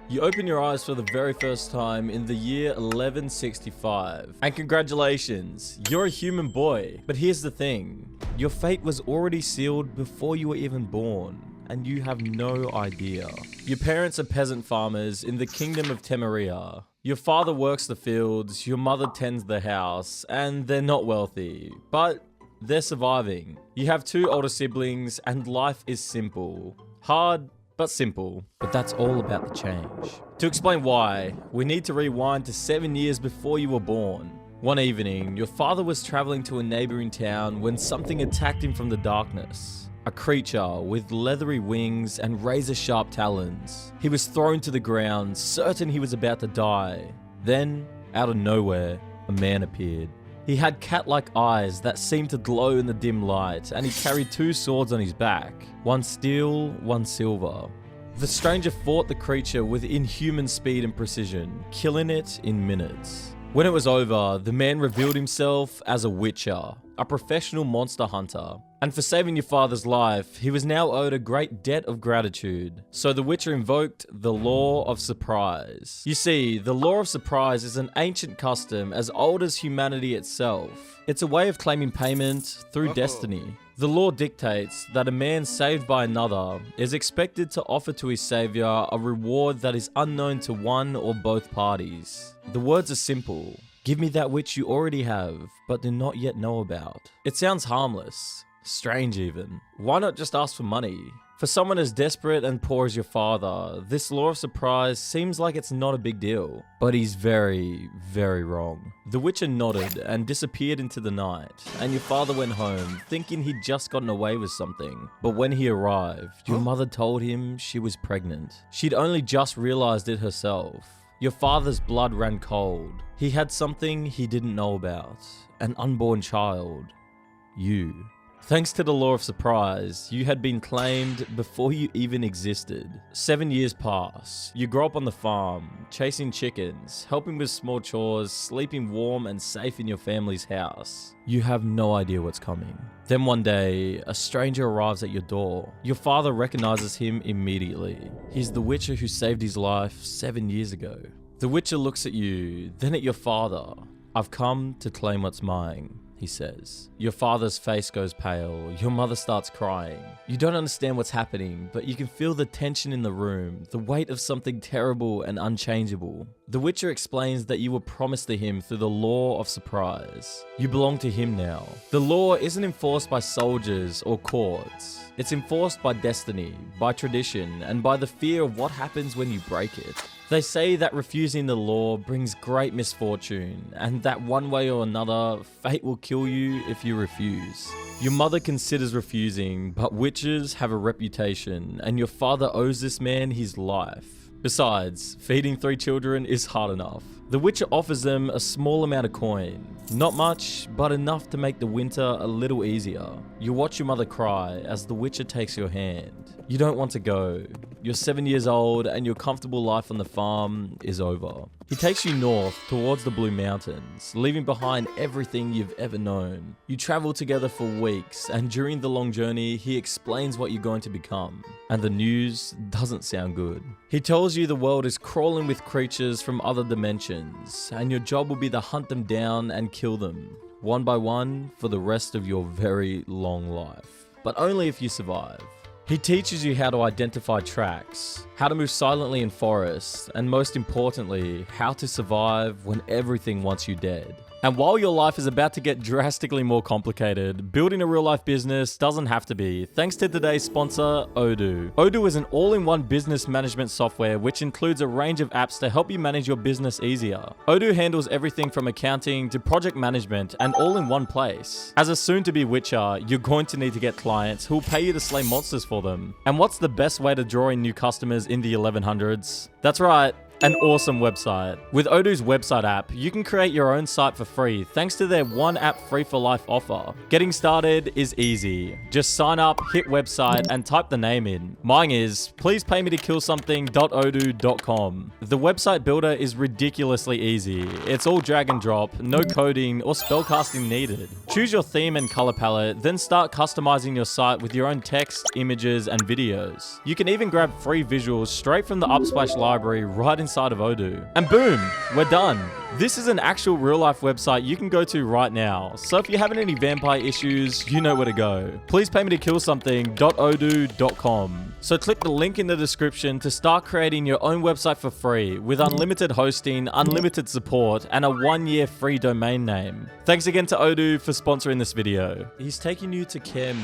You open your eyes for the very first time in the year 1165. And congratulations, you're a human boy. But here's the thing, your fate was already sealed before you were even born, and you have no idea. Your parents are peasant farmers in the kingdom of Temeria. Your father works the fields, your mother tends the house, and they're not wealthy, but they're surviving. You have two older siblings, and life is simple. Hard, but simple. But that's all about the change. To explain why, we need to rewind to 7 years before you were born. One evening, your father was traveling to a neighboring town when something attacked him from the darkness. A creature with leathery wings and razor-sharp talons. He was thrown to the ground, certain he was about to die. Then, out of nowhere, a man appeared. He had cat-like eyes that seemed to glow in the dim light, and he carried two swords on his back, one steel, one silver. The stranger fought the creature with inhuman speed and precision, killing it in minutes. When it was over, the man revealed himself as a witcher, a professional monster hunter. And for saving your father's life, he was now owed a great debt of gratitude. So the Witcher invoked the Law of Surprise. You see, the Law of Surprise is an ancient custom as old as humanity itself. It's a way of claiming payment through destiny. The law dictates that a man saved by another is expected to offer to his savior a reward that is unknown to one or both parties. The words are simple. Give me that which you already have, but do not yet know about. It sounds harmless. Strange even. Why not just ask for money? For someone as desperate and poor as your father, this law of surprise seems like it's not a big deal. But he's very, very wrong. The Witcher nodded and disappeared into the night, and your father went home thinking he'd just gotten away with something. But when he arrived, your mother told him she was pregnant. She'd only just realized it herself. Your father's blood ran cold. He had something he didn't know about. An unborn child. You. Thanks to the law of surprise, you had been claimed before you even existed. 7 years pass. You grow up on the farm, chasing chickens, helping with small chores, sleeping warm and safe in your family's house. You have no idea what's coming. Then one day, a stranger arrives at your door. Your father recognizes him immediately. He's the Witcher who saved his life 7 years ago. The Witcher looks at you, then at your father. I've come to claim what's mine, he says. Your father's face goes pale. Your mother starts crying. You don't understand what's happening, but you can feel the tension in the room, the weight of something terrible and unchangeable. The Witcher explains that you were promised to him through the law of surprise. You belong to him now. The law isn't enforced by soldiers or courts. It's enforced by destiny, by tradition, and by the fear of what happens when you break it. They say that refusing the law brings great misfortune, and that one way or another, fate will kill you if you refuse. Your mother considers refusing, but witches have a reputation, and your father owes this man his life. Besides, feeding 3 children is hard enough. The Witcher offers them a small amount of coin. Not much, but enough to make the winter a little easier. You watch your mother cry as the Witcher takes your hand. You don't want to go. You're 7 years old and your comfortable life on the farm is over. He takes you north towards the Blue Mountains, leaving behind everything you've ever known. You travel together for weeks, and during the long journey, he explains what you're going to become. And the news doesn't sound good. He tells you the world is crawling with creatures from other dimensions, and your job will be to hunt them down and kill them, one by one, for the rest of your very long life. But only if you survive. He teaches you how to identify tracks, how to move silently in forests, and most importantly, how to survive when everything wants you dead. And while your life is about to get drastically more complicated, building a real-life business doesn't have to be, thanks to today's sponsor, Odoo. Odoo is an all-in-one business management software which includes a range of apps to help you manage your business easier. Odoo handles everything from accounting to project management and all in one place. As a soon-to-be Witcher, you're going to need to get clients who will pay you to slay monsters for them. And what's the best way to draw in new customers in the 1100s? That's right. An awesome website. With Odoo's website app, you can create your own site for free thanks to their one app free for life offer. Getting started is easy. Just sign up, hit website, and type the name in. Mine is pleasepaymetokillsomething.odoo.com. The website builder is ridiculously easy. It's all drag and drop, no coding or spellcasting needed. Choose your theme and color palette, then start customizing your site with your own text, images, and videos. You can even grab free visuals straight from the Upsplash library right inside of Odoo. And boom, we're done. This is an actual real-life website you can go to right now, so if you're having any vampire issues, you know where to go. Pleasepaymetokillsomething.odoo.com. So click the link in the description to start creating your own website for free with unlimited hosting, unlimited support, and a 1-year free domain name. Thanks again to Odoo for sponsoring this video. He's taking you to Kaer,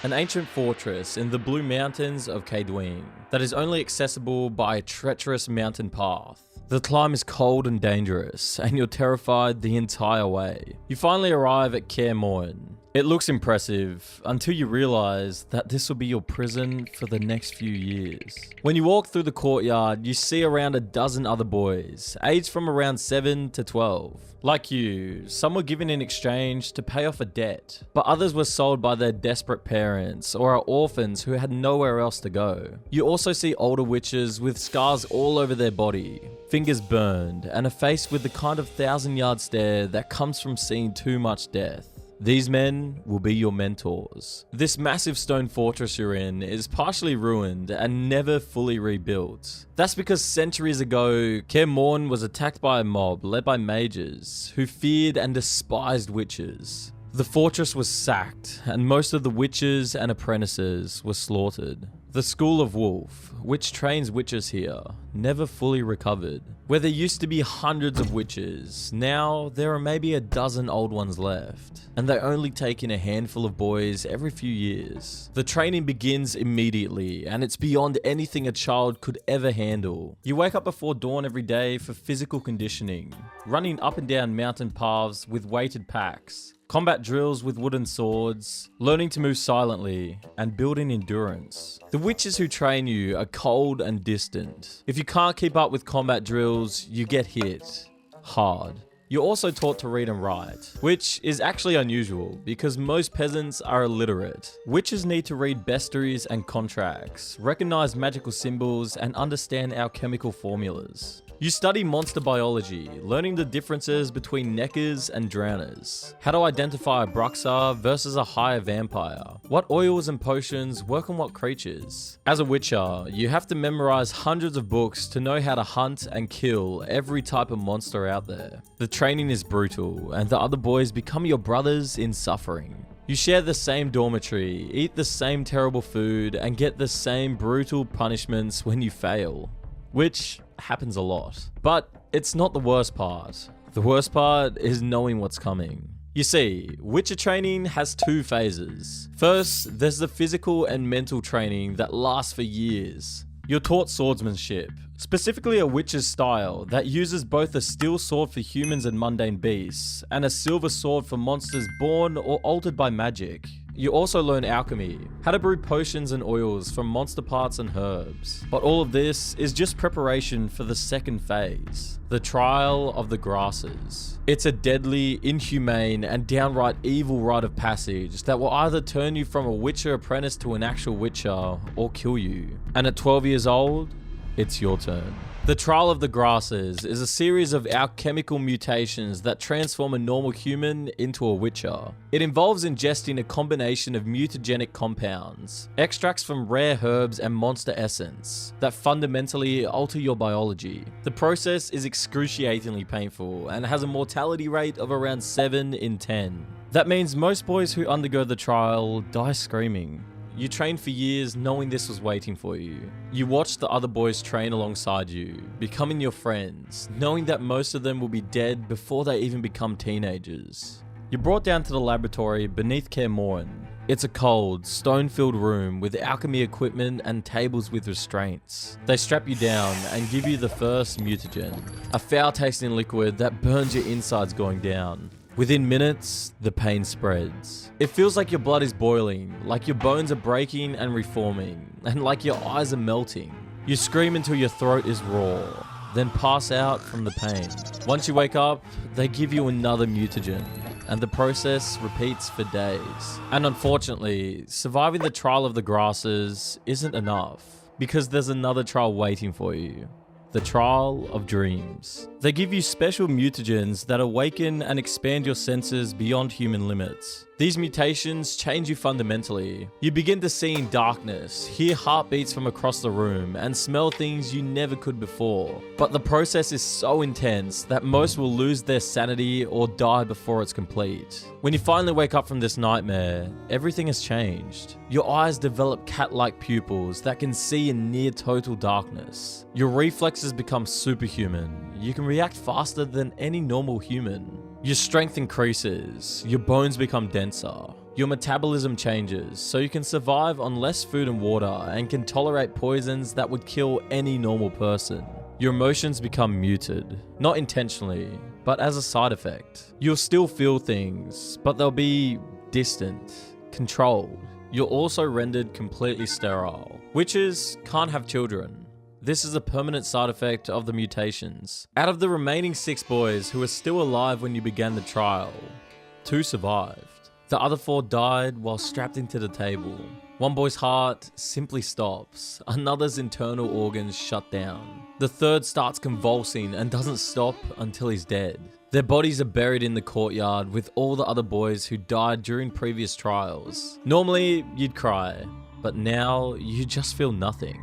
an ancient fortress in the Blue Mountains of Kaer that is only accessible by a treacherous mountain path. The climb is cold and dangerous, and you're terrified the entire way. You finally arrive at Kaer. It looks impressive until you realize that this will be your prison for the next few years. When you walk through the courtyard, you see around a dozen other boys, aged from around 7 to 12. Like you, some were given in exchange to pay off a debt, but others were sold by their desperate parents or are orphans who had nowhere else to go. You also see older witches with scars all over their body, fingers burned, and a face with the kind of 1,000-yard stare that comes from seeing too much death. These men will be your mentors. This massive stone fortress you're in is partially ruined and never fully rebuilt. That's because centuries ago, Kaer was attacked by a mob led by mages who feared and despised witches. The fortress was sacked, and most of the witches and apprentices were slaughtered. The School of Wolf, which trains witches here, never fully recovered. Where there used to be hundreds of witches, now there are maybe a dozen old ones left, and they only take in a handful of boys every few years. The training begins immediately, and it's beyond anything a child could ever handle. You wake up before dawn every day for physical conditioning, running up and down mountain paths with weighted packs, combat drills with wooden swords, learning to move silently, and building endurance. The witches who train you are cold and distant. If you can't keep up with combat drills, you get hit hard. You're also taught to read and write, which is actually unusual because most peasants are illiterate. Witches need to read bestiaries and contracts, recognize magical symbols, and understand alchemical formulas. You study monster biology, learning the differences between neckers and drowners, how to identify a bruxar versus a higher vampire, what oils and potions work on what creatures. As a witcher, you have to memorize hundreds of books to know how to hunt and kill every type of monster out there. The training is brutal, and the other boys become your brothers in suffering. You share the same dormitory, eat the same terrible food, and get the same brutal punishments when you fail. Which happens a lot. But it's not the worst part. The worst part is knowing what's coming. You see, Witcher training has 2 phases. First, there's the physical and mental training that lasts for years. You're taught swordsmanship, specifically a witch's style that uses both a steel sword for humans and mundane beasts, and a silver sword for monsters born or altered by magic. You also learn alchemy, how to brew potions and oils from monster parts and herbs. But all of this is just preparation for the second phase, the Trial of the Grasses. It's a deadly, inhumane, and downright evil rite of passage that will either turn you from a Witcher apprentice to an actual Witcher, or kill you. And at 12 years old, it's your turn. The Trial of the Grasses is a series of alchemical mutations that transform a normal human into a Witcher. It involves ingesting a combination of mutagenic compounds, extracts from rare herbs and monster essence, that fundamentally alter your biology. The process is excruciatingly painful and has a mortality rate of around 7 in 10. That means most boys who undergo the trial die screaming. You trained for years knowing this was waiting for you. You watched the other boys train alongside you, becoming your friends, knowing that most of them will be dead before they even become teenagers. You're brought down to the laboratory beneath Kaer. It's a cold, stone-filled room with alchemy equipment and tables with restraints. They strap you down and give you the first mutagen, a foul-tasting liquid that burns your insides going down. Within minutes, the pain spreads. It feels like your blood is boiling, like your bones are breaking and reforming, and like your eyes are melting. You scream until your throat is raw. then pass out from the pain. Once you wake up, they give you another mutagen, and the process repeats for days. And unfortunately, surviving the trial of the grasses isn't enough, because there's another trial waiting for you. The trial of dreams. They give you special mutagens that awaken and expand your senses beyond human limits. These mutations change you fundamentally. You begin to see in darkness, hear heartbeats from across the room, and smell things you never could before. But the process is so intense that most will lose their sanity or die before it's complete. When you finally wake up from this nightmare, everything has changed. Your eyes develop cat-like pupils that can see in near total darkness. Your reflexes become superhuman. You can react faster than any normal human. Your strength increases, your bones become denser, your metabolism changes so you can survive on less food and water and can tolerate poisons that would kill any normal person. Your emotions become muted, not intentionally, but as a side effect. You'll still feel things, but they'll be distant, controlled. You're also rendered completely sterile. Witches can't have children. This is a permanent side effect of the mutations. Out of the remaining 6 boys who were still alive when you began the trial, 2 survived. The other 4 died while strapped into the table. One boy's heart simply stops. Another's internal organs shut down. The third starts convulsing and doesn't stop until he's dead. Their bodies are buried in the courtyard with all the other boys who died during previous trials. Normally, you'd cry, but now you just feel nothing.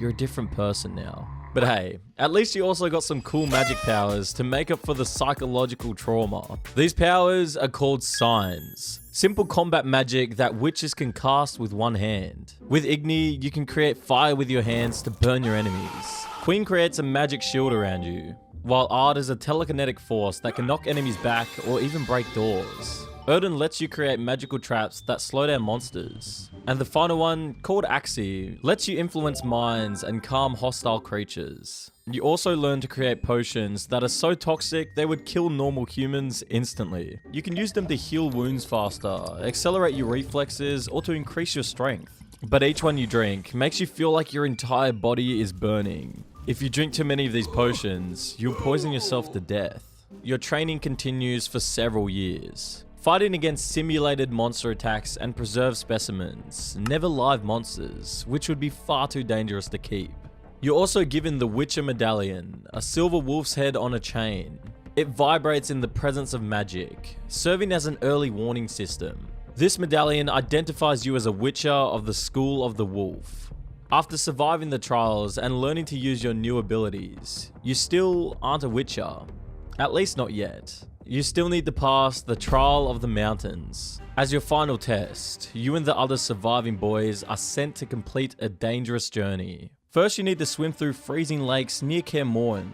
You're a different person now. But hey, at least you also got some cool magic powers to make up for the psychological trauma. These powers are called signs. Simple combat magic that witches can cast with one hand. With Igni, you can create fire with your hands to burn your enemies. Queen creates a magic shield around you, while Ard is a telekinetic force that can knock enemies back or even break doors. Erden lets you create magical traps that slow down monsters. And the final one, called Axie, lets you influence minds and calm hostile creatures. You also learn to create potions that are so toxic they would kill normal humans instantly. You can use them to heal wounds faster, accelerate your reflexes, or to increase your strength. But each one you drink makes you feel like your entire body is burning. If you drink too many of these potions, you'll poison yourself to death. Your training continues for several years. Fighting against simulated monster attacks and preserved specimens, never live monsters, which would be far too dangerous to keep. You're also given the Witcher Medallion, a silver wolf's head on a chain. It vibrates in the presence of magic, serving as an early warning system. This medallion identifies you as a Witcher of the School of the Wolf. After surviving the trials and learning to use your new abilities, you still aren't a Witcher. At least not yet. You still need to pass the Trial of the Mountains. As your final test, you and the other surviving boys are sent to complete a dangerous journey. First, you need to swim through freezing lakes near Kaer.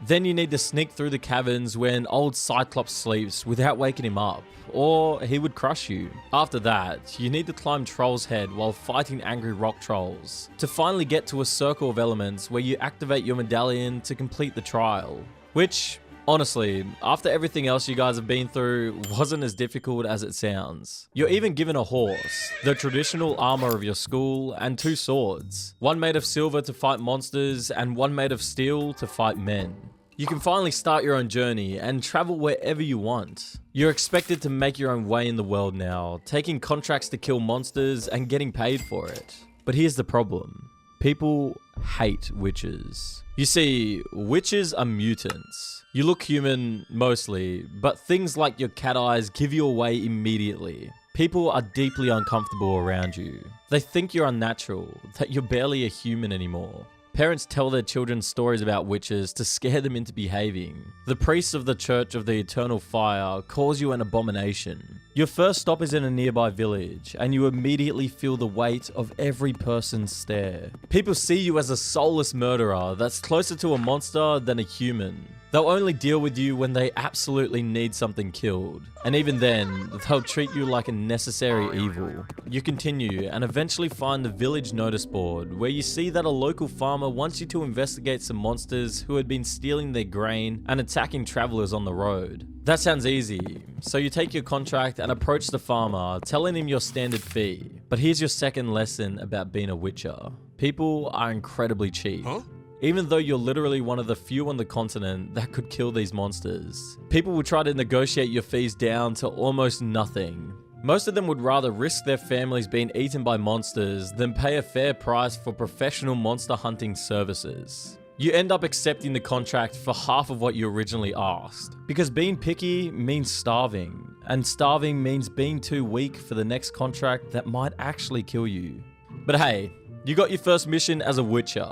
Then you need to sneak through the caverns where an old Cyclops sleeps without waking him up, or he would crush you. After that, you need to climb Troll's Head while fighting angry rock trolls, to finally get to a circle of elements where you activate your medallion to complete the trial. Which, honestly, after everything else you guys have been through, wasn't as difficult as it sounds. You're even given a horse, the traditional armor of your school, and 2 swords. One made of silver to fight monsters, and one made of steel to fight men. You can finally start your own journey and travel wherever you want. You're expected to make your own way in the world now, taking contracts to kill monsters and getting paid for it. But here's the problem. People hate witches. You see, witches are mutants. You look human, mostly, but things like your cat eyes give you away immediately. People are deeply uncomfortable around you. They think you're unnatural, that you're barely a human anymore. Parents tell their children stories about witches to scare them into behaving. The priests of the Church of the Eternal Fire calls you an abomination. Your first stop is in a nearby village, and you immediately feel the weight of every person's stare. People see you as a soulless murderer that's closer to a monster than a human. They'll only deal with you when they absolutely need something killed. And even then, they'll treat you like a necessary evil. You continue and eventually find the village notice board, where you see that a local farmer wants you to investigate some monsters who had been stealing their grain and attacking travelers on the road. That sounds easy, so you take your contract and approach the farmer, telling him your standard fee. But here's your second lesson about being a witcher. People are incredibly cheap. even though you're literally one of the few on the continent that could kill these monsters. People will try to negotiate your fees down to almost nothing. Most of them would rather risk their families being eaten by monsters than pay a fair price for professional monster hunting services. You end up accepting the contract for half of what you originally asked, because being picky means starving, and starving means being too weak for the next contract that might actually kill you. But hey, you got your first mission as a Witcher.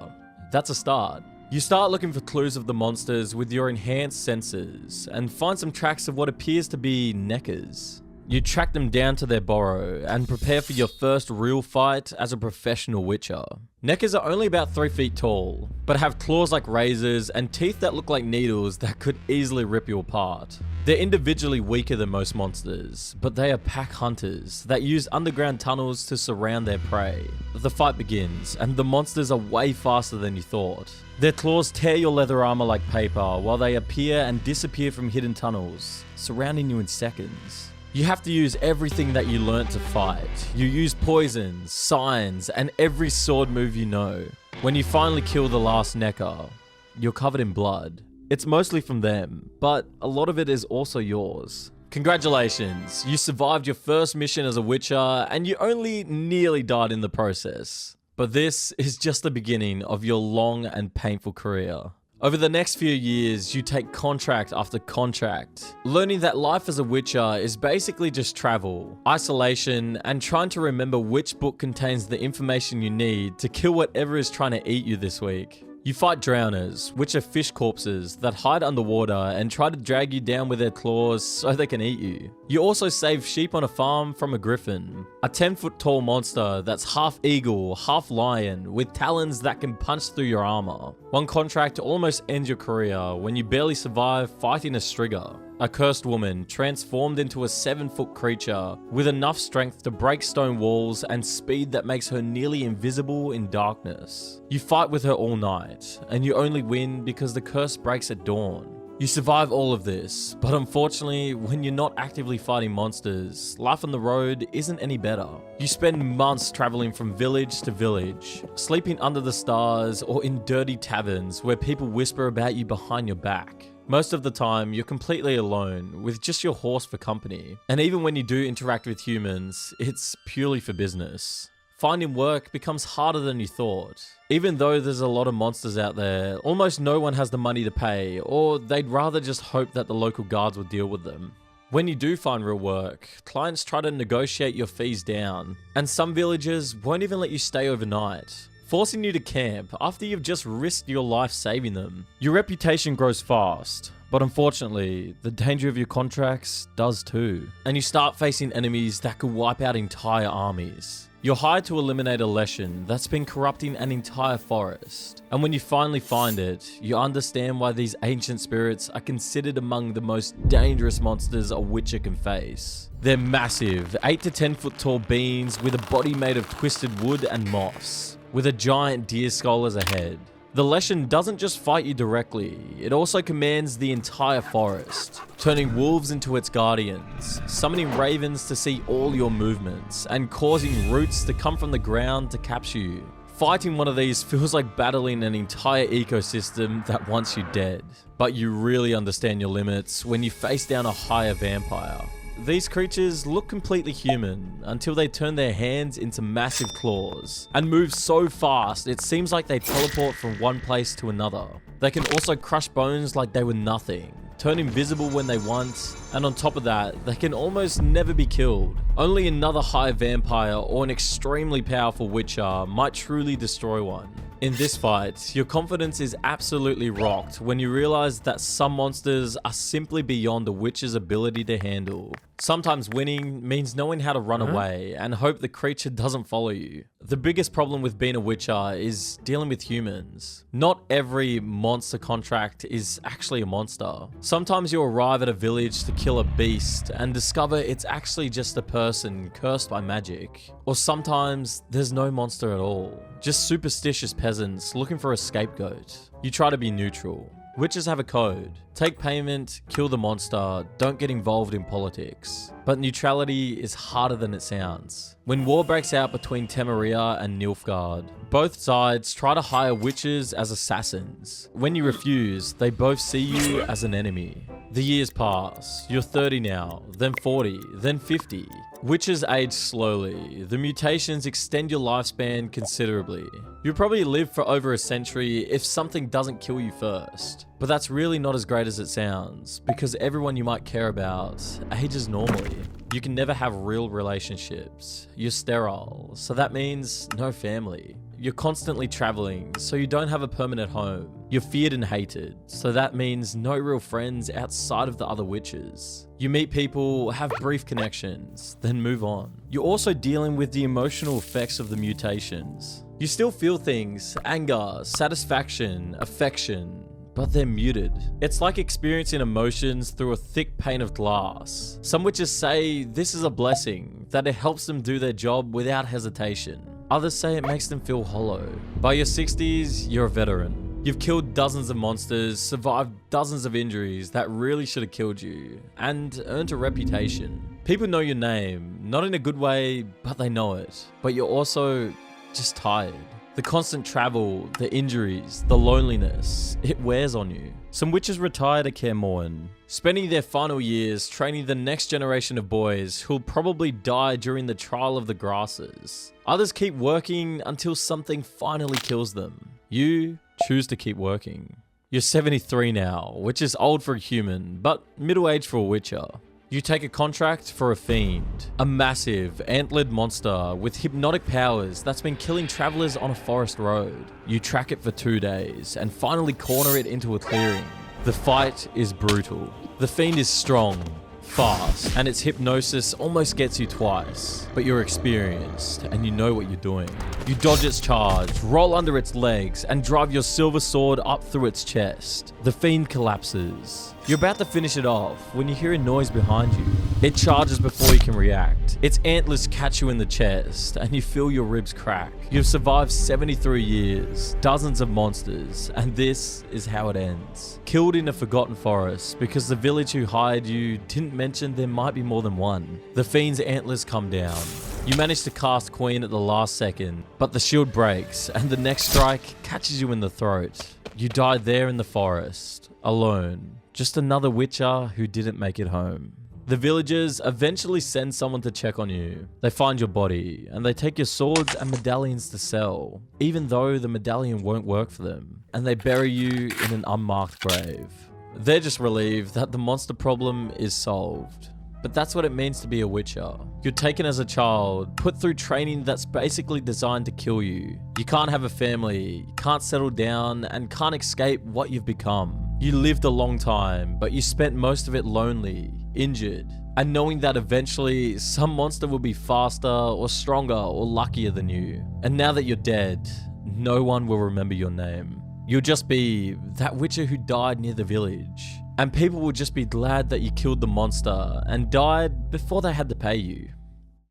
That's a start. You start looking for clues of the monsters with your enhanced senses, and find some tracks of what appears to be neckers. You track them down to their burrow and prepare for your first real fight as a professional Witcher. Neckers are only about 3 feet tall, but have claws like razors and teeth that look like needles that could easily rip you apart. They're individually weaker than most monsters, but they are pack hunters that use underground tunnels to surround their prey. The fight begins, and the monsters are way faster than you thought. Their claws tear your leather armor like paper, while they appear and disappear from hidden tunnels, surrounding you in seconds. You have to use everything that you learnt to fight. You use poisons, signs, and every sword move you know. When you finally kill the last Necker, you're covered in blood. It's mostly from them, but a lot of it is also yours. Congratulations, you survived your first mission as a Witcher, and you only nearly died in the process. But this is just the beginning of your long and painful career. Over the next few years, you take contract after contract, learning that life as a Witcher is basically just travel, isolation, and trying to remember which book contains the information you need to kill whatever is trying to eat you this week. You fight drowners, which are fish corpses that hide underwater and try to drag you down with their claws so they can eat you. You also save sheep on a farm from a griffin, a 10-foot tall monster that's half eagle, half lion, with talons that can punch through your armor. One contract almost ends your career when you barely survive fighting a Striga, a cursed woman transformed into a 7-foot creature with enough strength to break stone walls and speed that makes her nearly invisible in darkness. You fight with her all night, and you only win because the curse breaks at dawn. You survive all of this, but unfortunately, when you're not actively fighting monsters, life on the road isn't any better. You spend months traveling from village to village, sleeping under the stars or in dirty taverns where people whisper about you behind your back. Most of the time, you're completely alone, with just your horse for company. And even when you do interact with humans, it's purely for business. Finding work becomes harder than you thought. Even though there's a lot of monsters out there, almost no one has the money to pay, or they'd rather just hope that the local guards will deal with them. When you do find real work, clients try to negotiate your fees down, and some villages won't even let you stay overnight, forcing you to camp after you've just risked your life saving them. Your reputation grows fast, but unfortunately, the danger of your contracts does too. And you start facing enemies that could wipe out entire armies. You're hired to eliminate a Leshen that's been corrupting an entire forest. And when you finally find it, you understand why these ancient spirits are considered among the most dangerous monsters a Witcher can face. They're massive, 8 to 10 foot tall beings with a body made of twisted wood and moss, with a giant deer skull as a head. The Leshen doesn't just fight you directly, it also commands the entire forest, turning wolves into its guardians, summoning ravens to see all your movements, and causing roots to come from the ground to capture you. Fighting one of these feels like battling an entire ecosystem that wants you dead, but you really understand your limits when you face down a higher vampire. These creatures look completely human until they turn their hands into massive claws and move so fast it seems like they teleport from one place to another. They can also crush bones like they were nothing, turn invisible when they want, and on top of that, they can almost never be killed. Only another high vampire or an extremely powerful Witcher might truly destroy one. In this fight, your confidence is absolutely rocked when you realize that some monsters are simply beyond the Witcher's ability to handle. Sometimes winning means knowing how to run away and hope the creature doesn't follow you. The biggest problem with being a Witcher is dealing with humans. Not every monster contract is actually a monster. Sometimes you arrive at a village to kill a beast and discover it's actually just a person cursed by magic. Or sometimes there's no monster at all, just superstitious peasants looking for a scapegoat. You try to be neutral. Witches have a code. Take payment, kill the monster, don't get involved in politics. But neutrality is harder than it sounds. When war breaks out between Temeria and Nilfgaard, both sides try to hire witches as assassins. When you refuse, they both see you as an enemy. The years pass. You're 30 now, then 40, then 50. Witches age slowly. The mutations extend your lifespan considerably. You'll probably live for over a century if something doesn't kill you first. But that's really not as great as it sounds, because everyone you might care about ages normally. You can never have real relationships. You're sterile, so that means no family. You're constantly traveling, so you don't have a permanent home. You're feared and hated, so that means no real friends outside of the other witches. You meet people, have brief connections, then move on. You're also dealing with the emotional effects of the mutations. You still feel things, anger, satisfaction, affection, but they're muted. It's like experiencing emotions through a thick pane of glass. Some witches say this is a blessing, that it helps them do their job without hesitation. Others say it makes them feel hollow. By your 60s, you're a veteran. You've killed dozens of monsters, survived dozens of injuries that really should have killed you, and earned a reputation. People know your name, not in a good way, but they know it. But you're also just tired. The constant travel, the injuries, the loneliness, it wears on you. Some witches retire to Kaer, spending their final years training the next generation of boys who'll probably die during the trial of the grasses. Others keep working until something finally kills them. You choose to keep working. You're 73 now, which is old for a human, but middle-aged for a witcher. You take a contract for a fiend, a massive, antlered monster with hypnotic powers that's been killing travelers on a forest road. You track it for 2 days and finally corner it into a clearing. The fight is brutal. The fiend is strong, fast, and its hypnosis almost gets you twice. But you're experienced and you know what you're doing. You dodge its charge, roll under its legs, and drive your silver sword up through its chest. The fiend collapses. You're about to finish it off when you hear a noise behind you. It charges before you can react. Its antlers catch you in the chest and you feel your ribs crack. You've survived 73 years, dozens of monsters, and this is how it ends. Killed in a forgotten forest because the village who hired you didn't mention there might be more than one. The fiend's antlers come down. You manage to cast Queen at the last second, but the shield breaks and the next strike catches you in the throat. You die there in the forest, alone. Just another witcher who didn't make it home. The villagers eventually send someone to check on you. They find your body and they take your swords and medallions to sell, even though the medallion won't work for them. And they bury you in an unmarked grave. They're just relieved that the monster problem is solved. But that's what it means to be a witcher. You're taken as a child, put through training that's basically designed to kill you. You can't have a family, you can't settle down, and can't escape what you've become. You lived a long time, but you spent most of it lonely, injured, and knowing that eventually some monster will be faster or stronger or luckier than you. And now that you're dead, no one will remember your name. You'll just be that witcher who died near the village. And people will just be glad that you killed the monster and died before they had to pay you.